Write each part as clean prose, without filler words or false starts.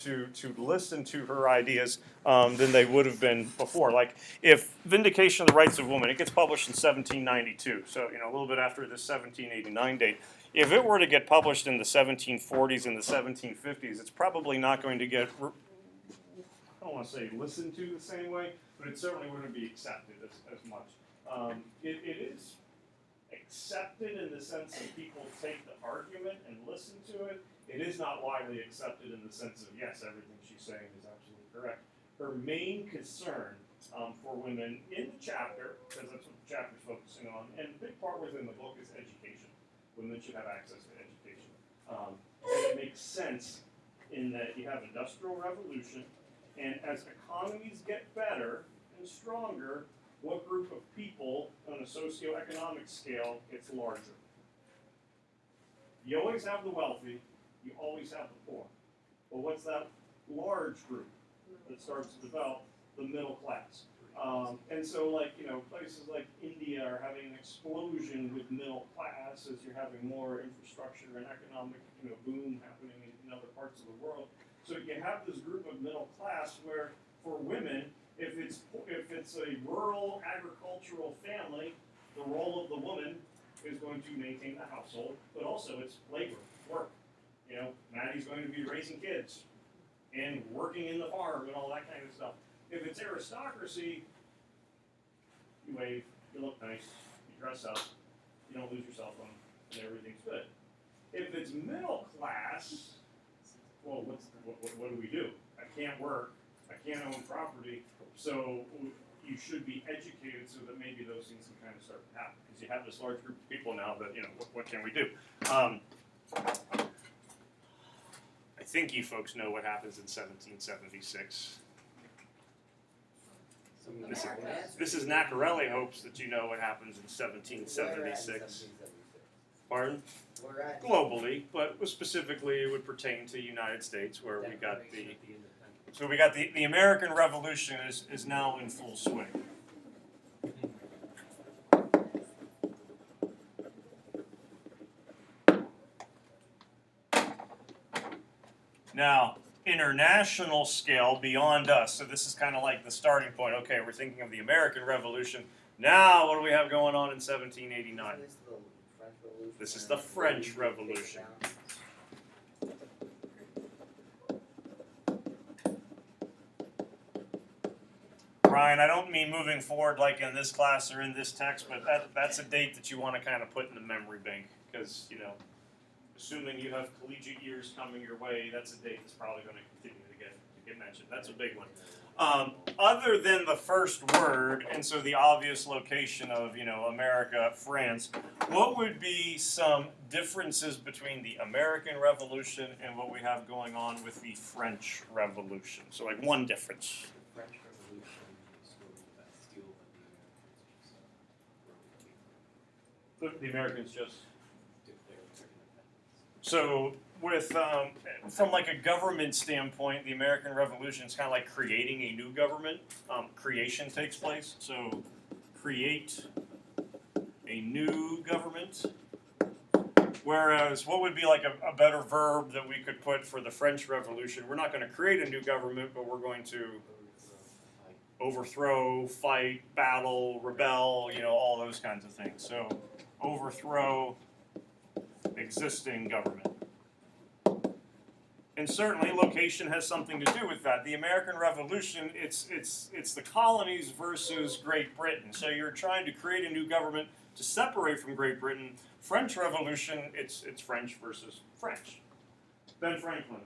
to listen to her ideas than they would have been before. Like if Vindication of the Rights of Woman, it gets published in 1792, so a little bit after the 1789 date. If it were to get published in the 1740s and the 1750s, it's probably not going to get, I don't want to say listened to the same way, but it certainly wouldn't be accepted as much. It is accepted in the sense that people take the argument and listen to it. It is not widely accepted in the sense of, yes, everything she's saying is absolutely correct. Her main concern for women in the chapter, because that's what the chapter is focusing on, and a big part within the book is education. Women should have access to education. And it makes sense in that you have industrial revolution, and as economies get better and stronger, what group of people on a socioeconomic scale gets larger? You always have the wealthy, you always have the poor. But what's that large group that starts to develop? The middle class. And so places like India are having an explosion with middle class as you're having more infrastructure and economic boom happening in other parts of the world. So you have this group of middle class where for women, if it's a rural agricultural family, the role of the woman is going to maintain the household, but also it's labor, work. Maddie's going to be raising kids and working in the farm and all that kind of stuff. If it's aristocracy, you wave, you look nice, you dress up, you don't lose your cell phone, and everything's good. If it's middle class, well, what do we do? I can't work, I can't own property, so you should be educated so that maybe those things can kind of start to happen. Because you have this large group of people now that, what can we do? I think you folks know what happens in 1776. This is Nacarelli hopes that you know what happens in 1776. Pardon? Globally, but specifically it would pertain to the United States where we got the American Revolution is now in full swing. Now, international scale beyond us. So this is kind of like the starting point. Okay, we're thinking of the American Revolution. Now, what do we have going on in 1789? This is the French Revolution. Brian, I don't mean moving forward like in this class or in this text, but that's a date that you want to kind of put in the memory bank because, assuming you have collegiate years coming your way, that's a date that's probably going to continue to get mentioned. That's a big one. Other than the first word, and so the obvious location of, America, France, what would be some differences between the American Revolution and what we have going on with the French Revolution? So, like, one difference. French Revolution steel The Americans just... So, with from like a government standpoint, the American Revolution is kind of like creating a new government. Creation takes place. So, create a new government. Whereas, what would be like a better verb that we could put for the French Revolution? We're not going to create a new government, but we're going to overthrow, fight, battle, rebel, all those kinds of things. So, overthrow existing government. And certainly location has something to do with that. The American Revolution, it's the colonies versus Great Britain. So you're trying to create a new government to separate from Great Britain. French Revolution, it's French versus French. Ben Franklin,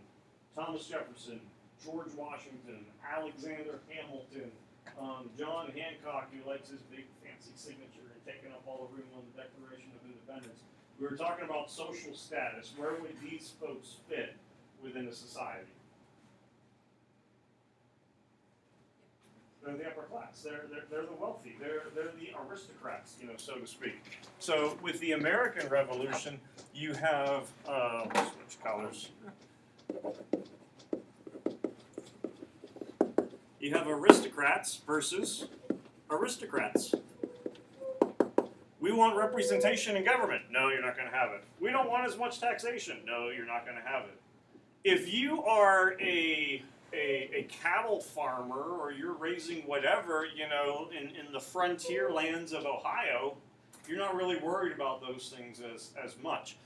Thomas Jefferson, George Washington, Alexander Hamilton, John Hancock, who likes his big fancy signature and taking up all the room on the Declaration of Independence. We were talking about social status. Where would these folks fit within a society? They're the upper class. They're the wealthy. They're the aristocrats, so to speak. So with the American Revolution, you have switch colors. You have aristocrats versus aristocrats. We want representation in government. No, you're not going to have it. We don't want as much taxation. No, you're not going to have it. If you are a cattle farmer or you're raising whatever, you know, in the frontier lands of Ohio, you're not really worried about those things as much.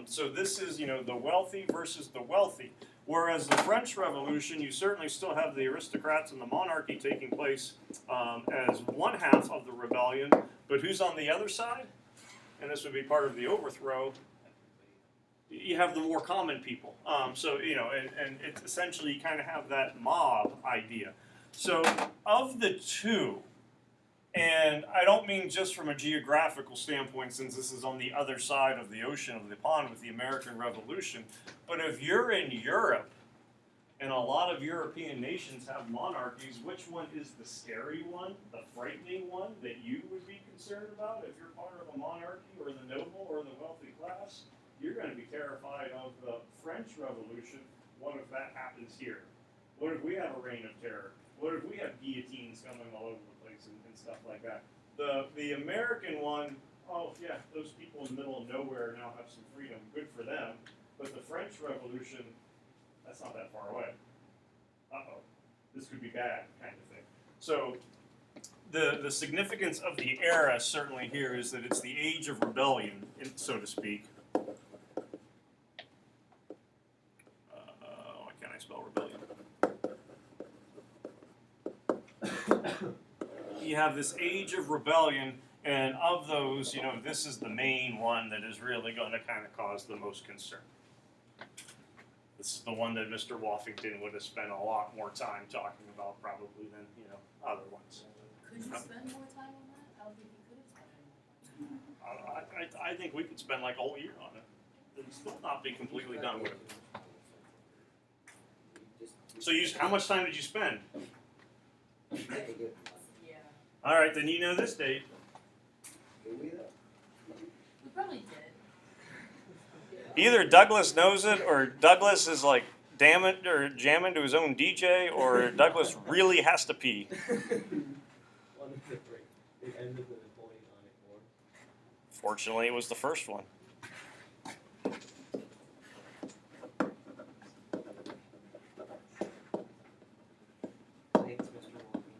So this is, you know, the wealthy versus the wealthy. Whereas the French Revolution, you certainly still have the aristocrats and the monarchy taking place as one half of the rebellion, but who's on the other side? And this would be part of the overthrow. You have the more common people. So, you know, and it's essentially you kind of have that mob idea. So of the two, and I don't mean just from a geographical standpoint, since this is on the other side of the ocean of the pond with the American Revolution, but if you're in Europe, and a lot of European nations have monarchies, which one is the scary one, the frightening one that you would be concerned about if you're part of a monarchy or the noble or the wealthy class? You're going to be terrified of the French Revolution. What if that happens here? What if we have a reign of terror? What if we have guillotines coming all over the place and stuff like that? The American one, oh yeah, those people in the middle of nowhere now have some freedom. Good for them. But the French Revolution, that's not that far away. Uh-oh, this could be bad, kind of thing. So the significance of the era certainly here is that it's the age of rebellion, so to speak. Why can't I spell rebellion? You have this age of rebellion, and of those, you know, this is the main one that is really going to kind of cause the most concern. This is the one that Mr. Woffington would have spent a lot more time talking about probably than, you know, other ones. Could you spend more time on that? I don't think you could have spent more time. I think we could spend like a whole year on it and still not be completely done with it. So how much time did you spend? Yeah. All right, then you know this date. We probably did. Either Douglas knows it, or Douglas is like jamming to his own DJ, or Douglas really has to pee. One of the three. The end of the Napoleonic War. Fortunately, it was the first one. Thanks, Mr. Washington.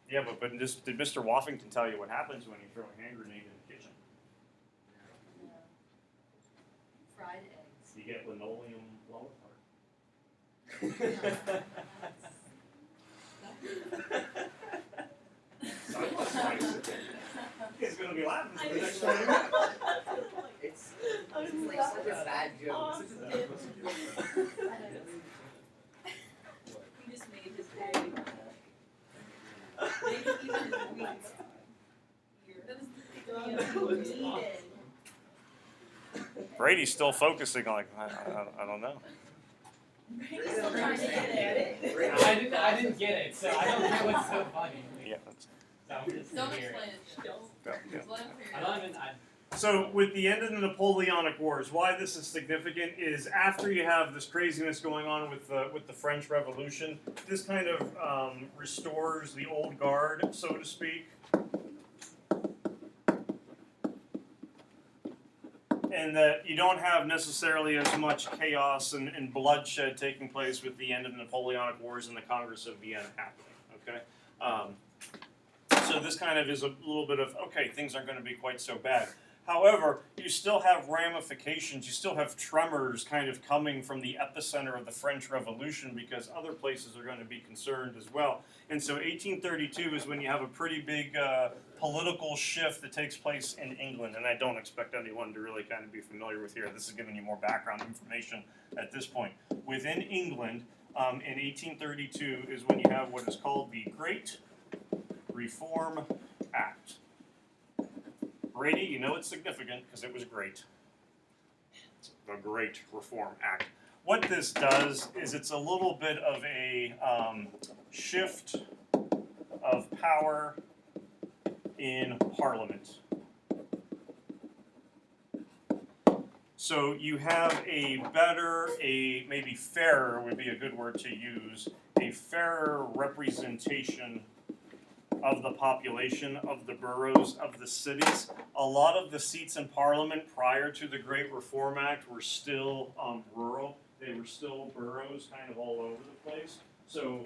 Yeah, but did Mr. Woffington tell you what happens when you throw a hand grenade in the kitchen? No. Fried eggs. You get linoleum blown apart. He's gonna be laughing for the next 20 minutes. It's like such a bad joke. We just made his day. Maybe even his week. Brady's still focusing, like, I don't know. Brady's still trying to get it. I didn't get it, so I don't know what's so funny. Yeah. So I'm just Don't here. explain it. Yeah. Explain it for I don't even. So with the end of the Napoleonic Wars, why this is significant is after you have this craziness going on with the French Revolution, this kind of restores the old guard, so to speak. And that you don't have necessarily as much chaos and bloodshed taking place with the end of the Napoleonic Wars and the Congress of Vienna happening, okay? So this kind of is a little bit of, okay, things aren't going to be quite so bad. However, you still have ramifications, you still have tremors kind of coming from the epicenter of the French Revolution because other places are going to be concerned as well. And so 1832 is when you have a pretty big political shift that takes place in England, and I don't expect anyone to really kind of be familiar with here. This is giving you more background information at this point. Within England, in 1832 is when you have what is called the Great Reform Act. Brady, you know it's significant because it was great. It's the Great Reform Act. What this does is it's a little bit of a shift of power in Parliament. So you have a better, maybe fairer would be a good word to use, a fairer representation of the population, of the boroughs, of the cities. A lot of the seats in Parliament prior to the Great Reform Act were still rural. they were still boroughs kind of all over the place. So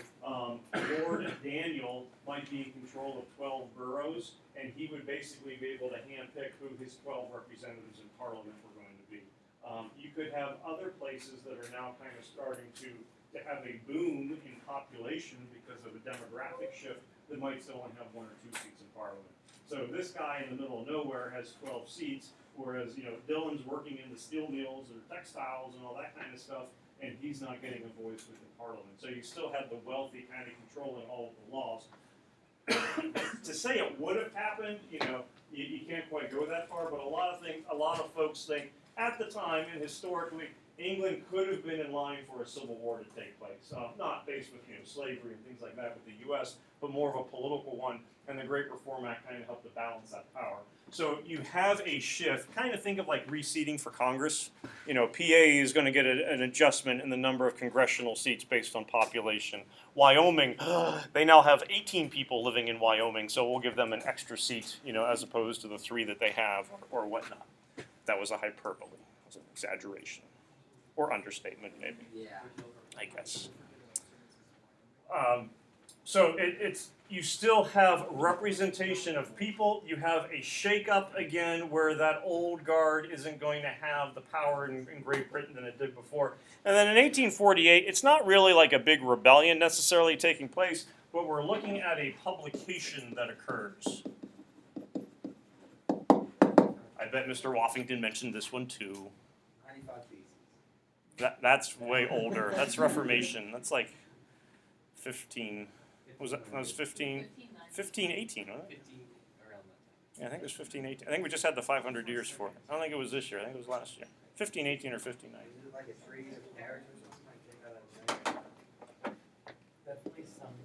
Lord Daniel might be in control of 12 boroughs, and he would basically be able to handpick who his 12 representatives in Parliament were going to be. You could have other places that are now kind of starting to have a boom in population because of a demographic shift that might still only have 1 or 2 seats in Parliament. So this guy in the middle of nowhere has 12 seats, whereas Dylan's working in the steel mills or textiles and all that kind of stuff, and he's not getting a voice within Parliament. So you still have the wealthy kind of controlling all of the laws. To say it would have happened, you can't quite go that far, but a lot of folks think at the time and historically, England could have been in line for a civil war to take place, not based with slavery and things like that with the U.S., but more of a political one, and the Great Reform Act kind of helped to balance that power. So you have a shift, kind of think of like reseating for Congress. PA is going to get an adjustment in the number of congressional seats based on population. Wyoming, they now have 18 people living in Wyoming, so we'll give them an extra seat, as opposed to the 3 that they have or whatnot. That was a hyperbole, it was an exaggeration. Or understatement, maybe. Yeah. I guess. So it's you still have representation of people. You have a shake-up again where that old guard isn't going to have the power in Great Britain than it did before. And then in 1848, it's not really like a big rebellion necessarily taking place, but we're looking at a publication that occurs. I bet Mr. Woffington mentioned this one too. 95 Theses. That's way older. That's Reformation. That's like 15. That was 15, 18, wasn't it? 15 around that time. Yeah, I think it was 15, 18. I think we just had the 500 years for it. I don't think it was this year. I think it was last year. 15, 18, or 15, 19. Is it like a 3-year marriage or something? I think I don't know. Definitely some.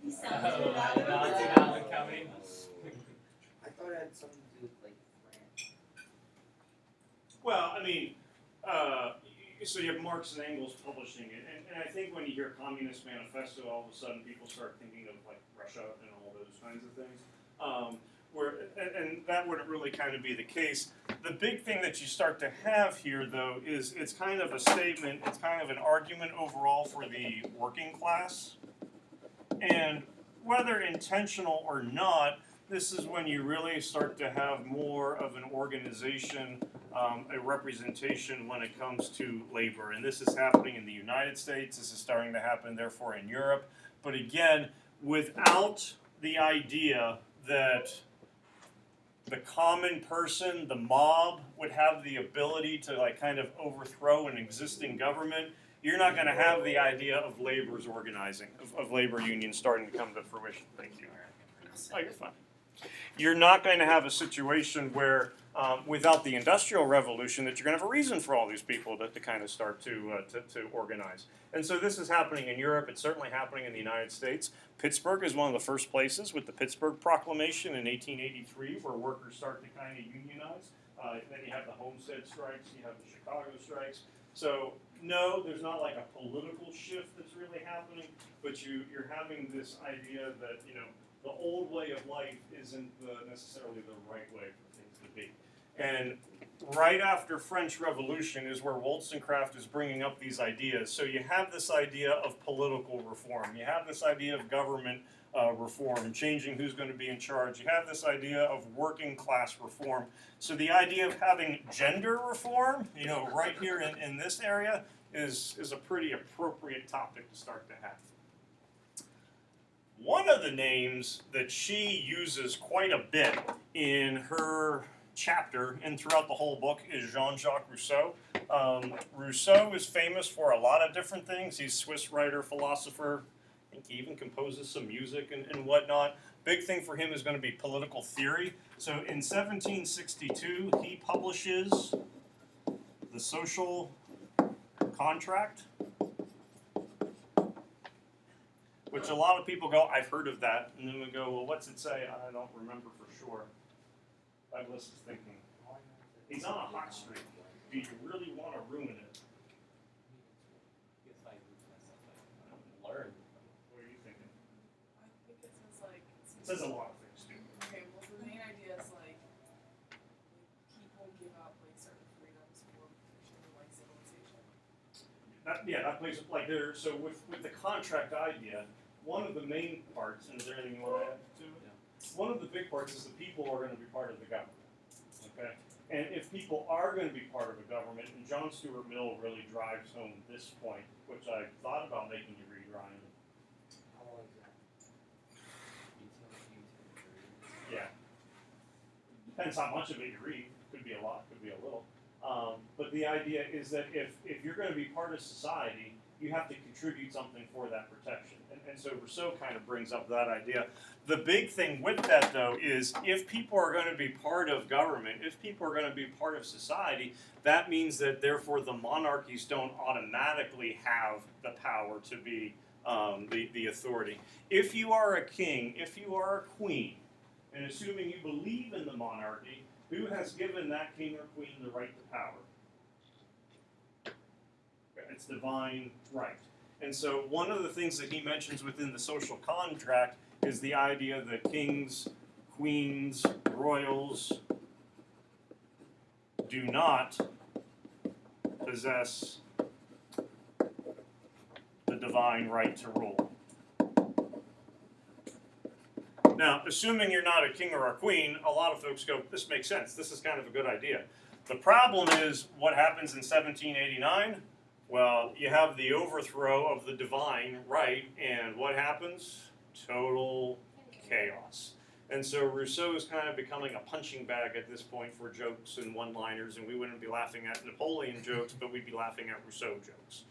He sounds Oh, good. Alan coming. I thought it had something to do with like France. Well, I mean, so you have Marx and Engels publishing it, and I think when you hear Communist Manifesto, all of a sudden people start thinking of like Russia and all those kinds of things. And that wouldn't really kind of be the case. The big thing that you start to have here, though, is it's kind of a statement, it's kind of an argument overall for the working class. And whether intentional or not, this is when you really start to have more of an organization, a representation when it comes to labor. And this is happening in the United States. This is starting to happen, therefore, in Europe. But again, without the idea that the common person, the mob, would have the ability to like kind of overthrow an existing government, you're not going to have the idea of labor's organizing, of labor unions starting to come to fruition. Thank you. Oh, you're fine. You're not going to have a situation where, without the Industrial Revolution, that you're going to have a reason for all these people to kind of start to organize. And so this is happening in Europe. It's certainly happening in the United States. Pittsburgh is one of the first places with the Pittsburgh Proclamation in 1883 where workers start to kind of unionize. Then you have the Homestead strikes. You have the Chicago strikes. So no, there's not like a political shift that's really happening, but you're having this idea that, the old way of life isn't necessarily the right way for things to be. And right after French Revolution is where Wollstonecraft is bringing up these ideas. So you have this idea of political reform. You have this idea of government reform, changing who's going to be in charge. You have this idea of working class reform. So the idea of having gender reform, right here in this area is a pretty appropriate topic to start to have. One of the names that she uses quite a bit in her chapter and throughout the whole book is Jean-Jacques Rousseau. Rousseau is famous for a lot of different things. He's a Swiss writer, philosopher. I think he even composes some music and whatnot. Big thing for him is going to be political theory. So in 1762, he publishes The Social Contract, which a lot of people go, I've heard of that. And then we go, well, what's it say? I don't remember for sure. Douglas is thinking, he's on a hot streak. Do you really want to ruin it? Guess I lose myself. I learn. What are you thinking? I think it says like It says a lot of things, too. okay, well the main idea is like people that plays like there. So with the contract idea, one of the main parts, and is there anything you want to add to it? One of the big parts is the people are going to be part of the government. Okay, and if people are going to be part of a government, and John Stuart Mill really drives home this point, which I thought about making you read, Ryan. How long is that? Yeah. Depends how much of it you read. Could be a lot, could be a little. But the idea is that if you're going to be part of society, you have to contribute something for that protection. And so Rousseau kind of brings up that idea. The big thing with that, though, is if people are going to be part of government, if people are going to be part of society, that means that therefore the monarchies don't automatically have the power to be the authority. If you are a king, if you are a queen, and assuming you believe in the monarchy, who has given that king or queen the right to power? It's divine right. And so one of the things that he mentions within the social contract is the idea that kings, queens, royals do not possess the divine right to rule. Now, assuming you're not a king or a queen, a lot of folks go, this makes sense. This is kind of a good idea. The problem is what happens in 1789? Well, you have the overthrow of the divine right, and what happens? Total chaos. And so Rousseau is kind of becoming a punching bag at this point for jokes and one-liners, and we wouldn't be laughing at Napoleon jokes, but we'd be laughing at Rousseau jokes.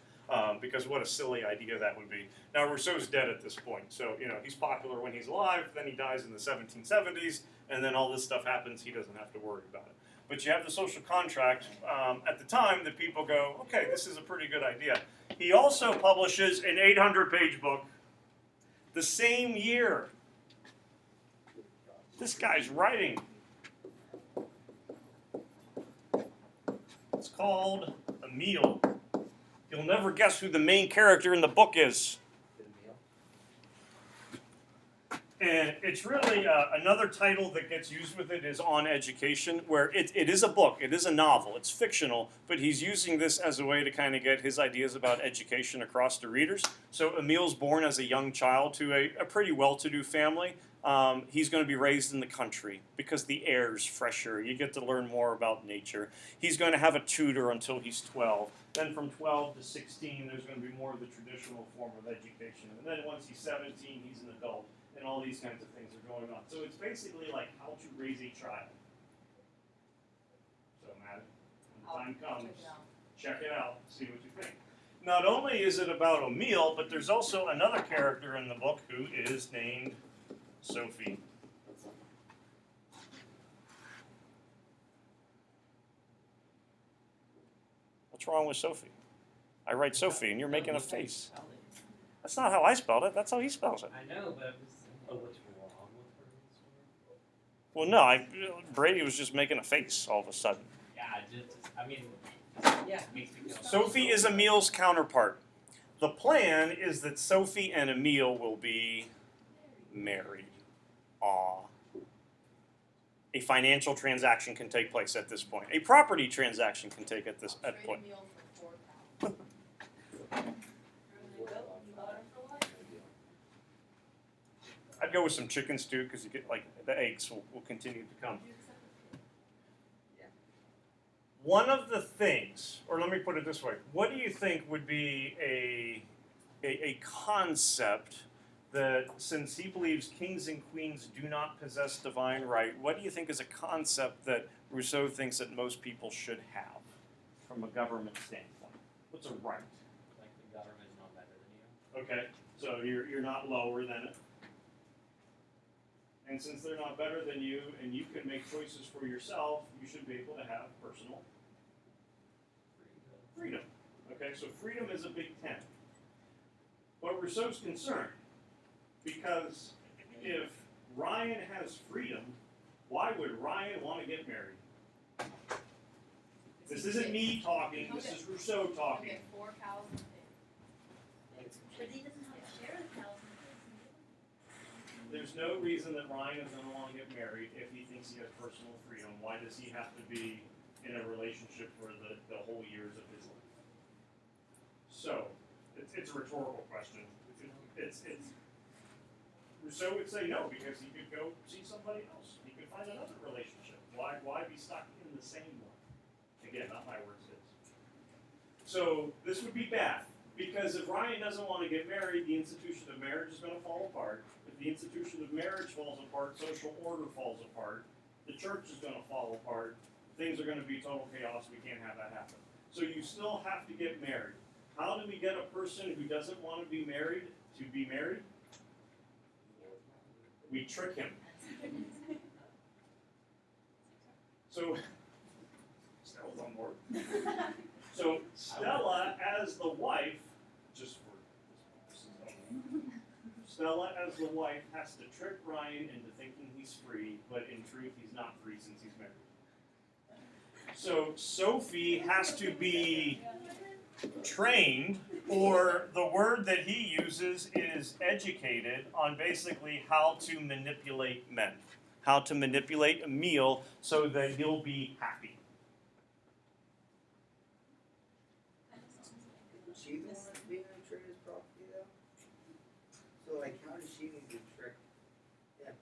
Because what a silly idea that would be. Now, Rousseau's dead at this point, so, he's popular when he's alive, then he dies in the 1770s, and then all this stuff happens, he doesn't have to worry about it. But you have the social contract at the time that people go, okay, this is a pretty good idea. He also publishes an 800-page book the same year. This guy's writing. It's called Emile. You'll never guess who the main character in the book is. And it's really another title that gets used with it is On Education, where it is a book, it is a novel, it's fictional, but he's using this as a way to kind of get his ideas about education across to readers. So Emile's born as a young child to a pretty well-to-do family. He's going to be raised in the country because the air's fresher. You get to learn more about nature. He's going to have a tutor until he's 12. Then from 12 to 16, there's going to be more of the traditional form of education. And then once he's 17, he's an adult. And all these kinds of things are going on. So it's basically like how to raise a child. So, Matt, when the time comes, check it out, see what you think. Not only is it about Emile, but there's also another character in the book who is named Sophie. What's wrong with Sophie? I write Sophie, and you're making a face. That's not how I spelled it. That's how he spells it. I know, but I'm just saying, what's wrong with her? Well, no, Brady was just making a face all of a sudden. Yeah, makes me feel. Sophie is Emile's counterpart. The plan is that Sophie and Emile will be married. Aw. A financial transaction can take place at this point. A property transaction can take at this point. I'd go with some chicken stew because you get the eggs will continue to come. One of the things, or let me put it this way, what do you think would be a concept that, since he believes kings and queens do not possess divine right, what do you think is a concept that Rousseau thinks that most people should have from a government standpoint? What's a right? Like the government's not better than you. Okay, so you're not lower than it. And since they're not better than you and you can make choices for yourself, you should be able to have personal freedom. Okay, so freedom is a big tent. But Rousseau's concerned, because if Ryan has freedom, why would Ryan want to get married? This isn't me talking, this is Rousseau talking. Get 4 cows and pigs. But he doesn't have to share the cows. There's no reason that Ryan is going to want to get married if he thinks he has personal freedom. Why does he have to be in a relationship for the whole years of his life? So, it's a rhetorical question. Rousseau would say no, because he could go see somebody else. He could find another relationship. Why be stuck in the same one? Again, not my words, his. So this would be bad, because if Ryan doesn't want to get married, the institution of marriage is going to fall apart. If the institution of marriage falls apart, social order falls apart, the church is going to fall apart, things are going to be total chaos, we can't have that happen. So you still have to get married. How do we get a person who doesn't want to be married to be married? We trick him. So, Stella's on board. So Stella as the wife, just for Stella as the wife has to trick Ryan into thinking he's free, but in truth he's not free since he's married. So Sophie has to be trained, or the word that he uses is educated, on basically how to manipulate men, how to manipulate Emil so that he'll be happy. She the one that's being a trick his property though? So like how does she need to trick him?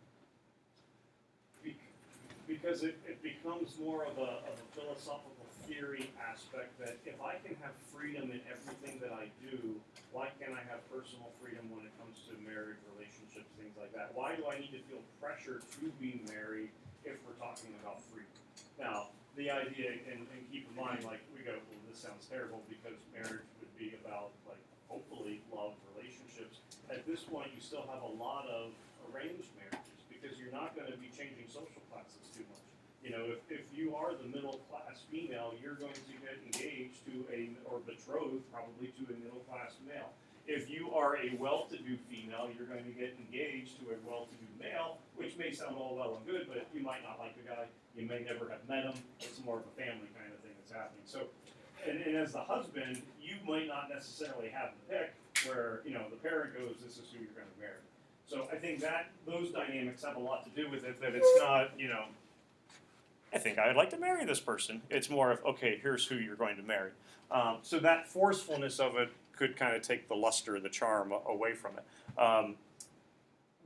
Because it becomes more of a philosophical theory aspect that if I can have freedom in everything that I do, why can't I have personal freedom when it comes to marriage, relationships, things like that? Why do I need to feel pressure to be married if we're talking about freedom? Now, the idea, and keep in mind, like, we go, well, this sounds terrible because marriage would be about, like, hopefully love, relationships. At this point, you still have a lot of arranged marriages because you're not going to be changing social classes too much. You know, if you are the middle class female, you're going to get engaged to or betrothed probably to a middle class male. If you are a well-to-do female, you're going to get engaged to a well-to-do male, which may sound all well and good, but you might not like the guy. You may never have met him. It's more of a family kind of thing that's happening. So, and as the husband, you might not necessarily have the pick where, you know, the parent goes, this is who you're going to marry. So I think that those dynamics have a lot to do with it, that it's not, you know, I think I'd like to marry this person. It's more of, okay, here's who you're going to marry. So that forcefulness of it could kind of take the luster, the charm away from it.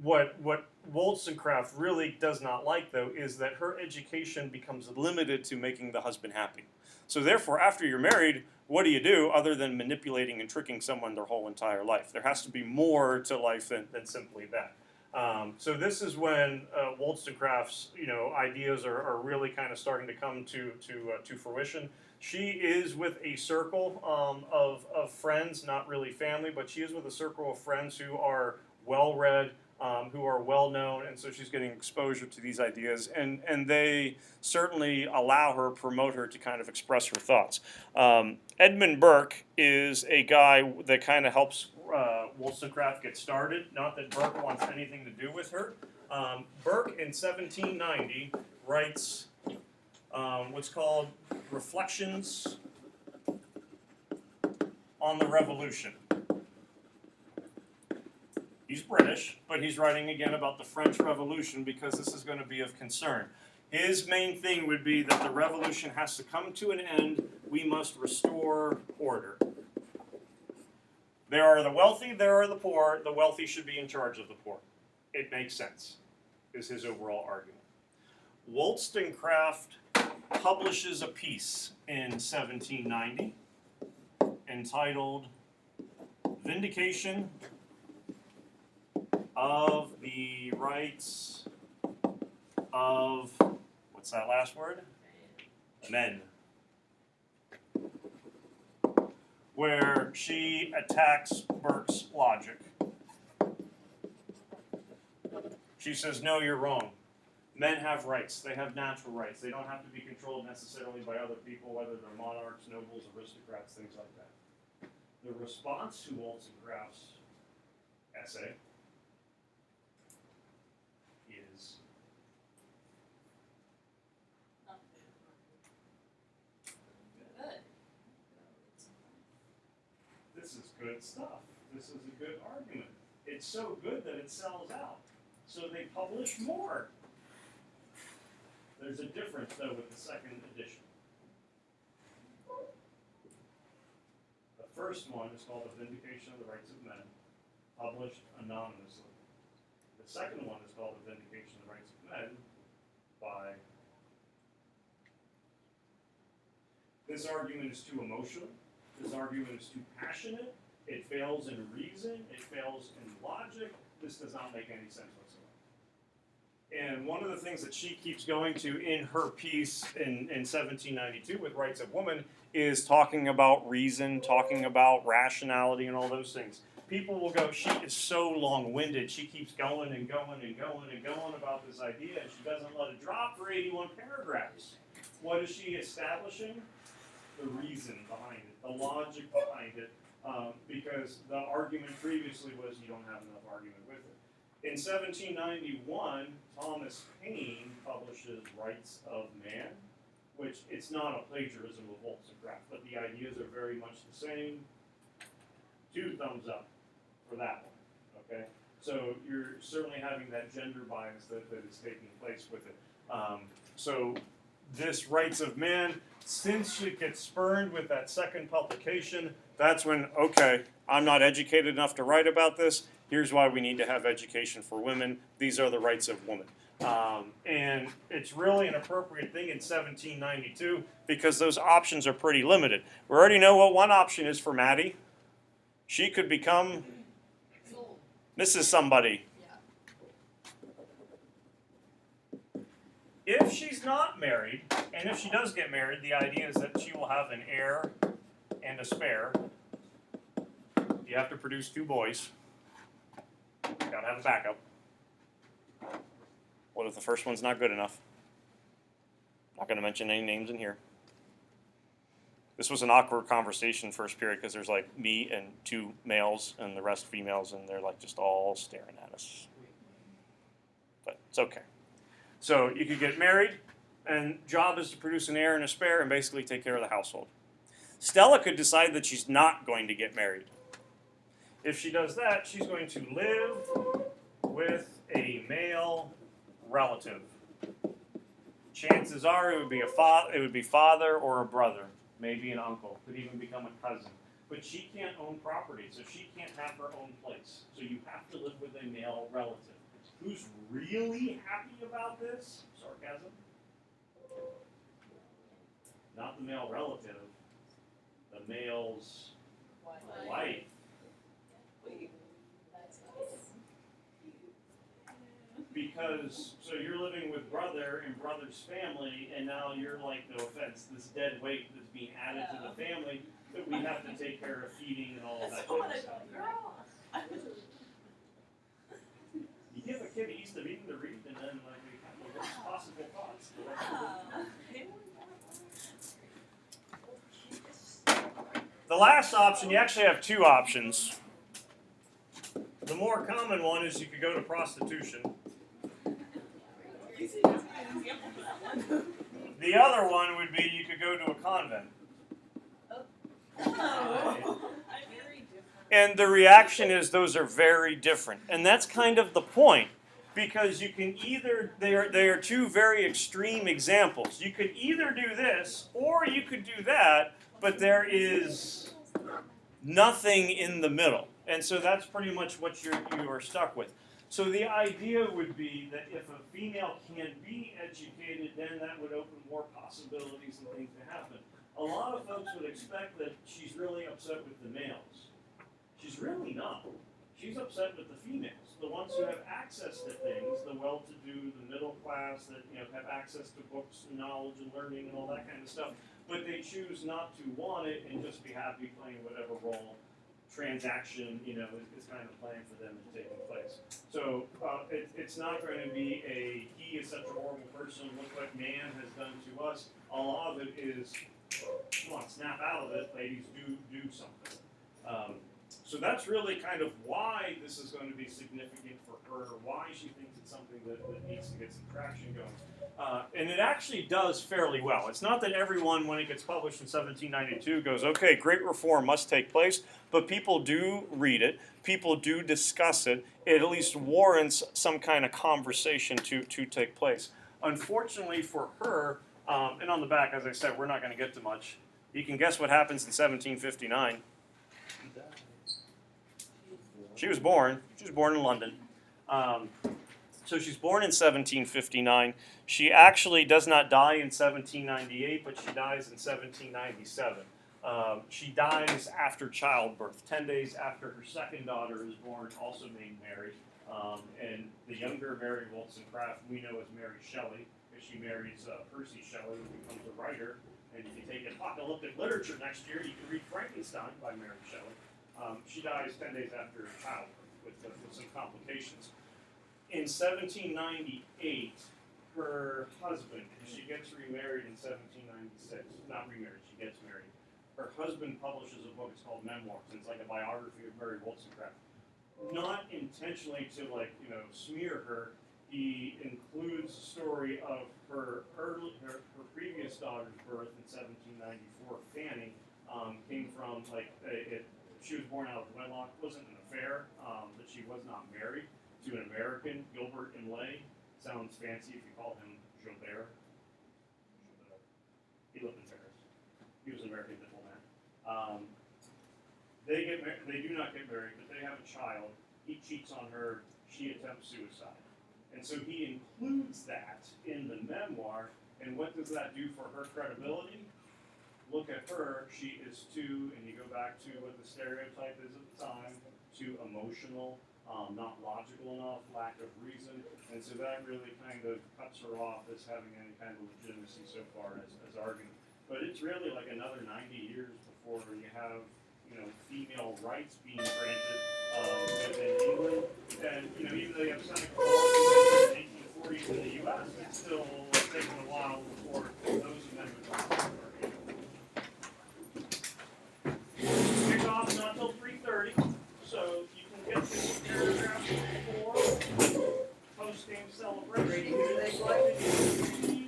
What Wollstonecraft really does not like, though, is that her education becomes limited to making the husband happy. So therefore, after you're married, what do you do other than manipulating and tricking someone their whole entire life? There has to be more to life than simply that. So this is when Wollstonecraft's ideas are really kind of starting to come to fruition. She is with a circle of friends, not really family, but she is with a circle of friends who are well-read, who are well-known, and so she's getting exposure to these ideas, and they certainly allow her, promote her to kind of express her thoughts. Edmund Burke is a guy that kind of helps Wollstonecraft get started. Not that Burke wants anything to do with her. Burke in 1790 writes what's called Reflections on the Revolution. He's British, but he's writing again about the French Revolution because this is going to be of concern. His main thing would be that the revolution has to come to an end. We must restore order. There are the wealthy, there are the poor. The wealthy should be in charge of the poor. It makes sense, is his overall argument. Wollstonecraft publishes a piece in 1790 entitled Vindication of the Rights of, what's that last word? Men. Where she attacks Burke's logic. She says, no, you're wrong. Men have rights. They have natural rights. They don't have to be controlled necessarily by other people, whether they're monarchs, nobles, aristocrats, things like that. The response to Wollstonecraft's essay is Good. this is good stuff. This is a good argument. It's so good that it sells out. So they publish more. There's a difference, though, with the second edition. The first first one is called The Vindication of the Rights of Men, published anonymously. The second one is called The Vindication of the Rights of Men by... This argument is too emotional. This argument is too passionate. It fails in reason. It fails in logic. This does not make any sense whatsoever. And one of the things that she keeps going to in her piece in 1792 with Rights of Woman is talking about reason, talking about rationality, and all those things. People will go, she is so long-winded. She keeps going and going and going and going about this idea, and she doesn't let it drop for 81 paragraphs. What is she establishing? The reason behind it, the logic behind it, because the argument previously was you don't have enough argument with it. In 1791, Thomas Paine publishes Rights of Man, which it's not a plagiarism of Wollstonecraft, but the ideas are very much the same. 2 thumbs up for that one, okay? So you're certainly having that gender bias that is taking place with it. So this Rights of Man, since it gets spurned with that second publication, that's when, okay, I'm not educated enough to write about this. Here's why we need to have education for women. These are the rights of women. And it's really an appropriate thing in 1792 because those options are pretty limited. We already know what one option is for Maddie. She could become Sold. Mrs. Somebody. Yeah. If she's not married, and if she does get married, the idea is that she will have an heir and a spare. You have to produce 2 boys. Gotta have a backup. What if the first one's not good enough? Not gonna mention any names in here. This was an awkward conversation first period because there's like me and 2 males and the rest females, and they're like just all staring at us. But it's okay. So you could get married, and job is to produce an heir and a spare and basically take care of the household. Stella could decide that she's not going to get married. If she does that, she's going to live with a male relative. Chances are it would be father or a brother, maybe an uncle, could even become a cousin. But she can't own property, so she can't have her own place. So you have to live with a male relative. Who's really happy about this? Sarcasm. Not the male relative, the male's wife. That's nice. Because, so you're living with brother and brother's family, and now you're like, no offense, this dead weight that's being added to the family that we have to take care of feeding and all of that kind of stuff. You give a kid a yeast of eating to read, and then like we have the worst possible thoughts. The last option, you actually have 2 options. The more common one is you could go to prostitution. The other one would be you could go to a convent. And the reaction is those are very different. And that's kind of the point. Because you can either, they are 2 very extreme examples. You could either do this, or you could do that, but there is nothing in the middle. And so that's pretty much what you are stuck with. So the idea would be that if a female can be educated, then that would open more possibilities and things to happen. A lot of folks would expect that she's really upset with the males. She's really not. She's upset with the females, the ones who have access to things, the well-to-do, the middle class that have access to books and knowledge and learning and all that kind of stuff. But they choose not to want it and just be happy playing whatever role transaction is kind of playing for them and taking place. So it's not going to be a he is such a horrible person, look what man has done to us. A lot of it is, come on, snap out of it, ladies, do something. So that's really kind of why this is going to be significant for her, why she thinks it's something that needs to get some traction going. And it actually does fairly well. It's not that everyone, when it gets published in 1792, goes, okay, great reform must take place, but people do read it, people do discuss it, it at least warrants some kind of conversation to take place. Unfortunately for her, and on the back, as I said, we're not going to get to much. You can guess what happens in 1759. She was born in London. So she's born in 1759. She actually does not die in 1798, but she dies in 1797. She dies after childbirth, 10 days after her second daughter is born, also named Mary. And the younger Mary Wollstonecraft we know as Mary Shelley, because she marries Percy Shelley, who becomes a writer. And if you take apocalyptic literature next year, you can read Frankenstein by Mary Shelley. She dies 10 days after childbirth with some complications. In 1798, her husband, she gets remarried in 1796, not remarried, she gets married. Her husband publishes a book, it's called Memoirs, and it's like a biography of Mary Wollstonecraft. Not intentionally to smear her, he includes a story of her previous daughter's birth in 1794. Fanny came from she was born out of wedlock, wasn't an affair, but she was not married to an American, Gilbert Imlay. Sounds fancy if you call him Gilbert. He lived in Paris. He was an American diplomat. They do not get married, but they have a child. He cheats on her. She attempts suicide. And so he includes that in the memoir. And what does that do for her credibility? Look at her. She is too, and you go back to what the stereotype is at the time, too emotional, not logical enough, lack of reason. And so that really kind of cuts her off as having any kind of legitimacy so far as argument. But it's really like another 90 years before you have female rights being granted in England. And even though you have Seneca laws in the 1840s in the U.S., it's still taking a while before those amendments are kicked off not until 3:30, so you can get this paragraph before post-game celebration. Brady, who do they play?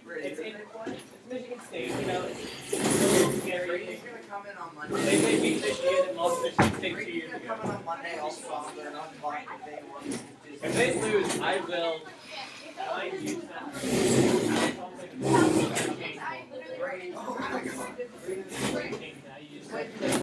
Brady, It's who do in- they play? It's Michigan State, it's scary. Brady's gonna come in on They Monday. may beat Michigan and lost Michigan State 2 Brady's years gonna ago. come in on Monday also, they're not fine if they want to If they lose, I will find you Brady, oh my god. something.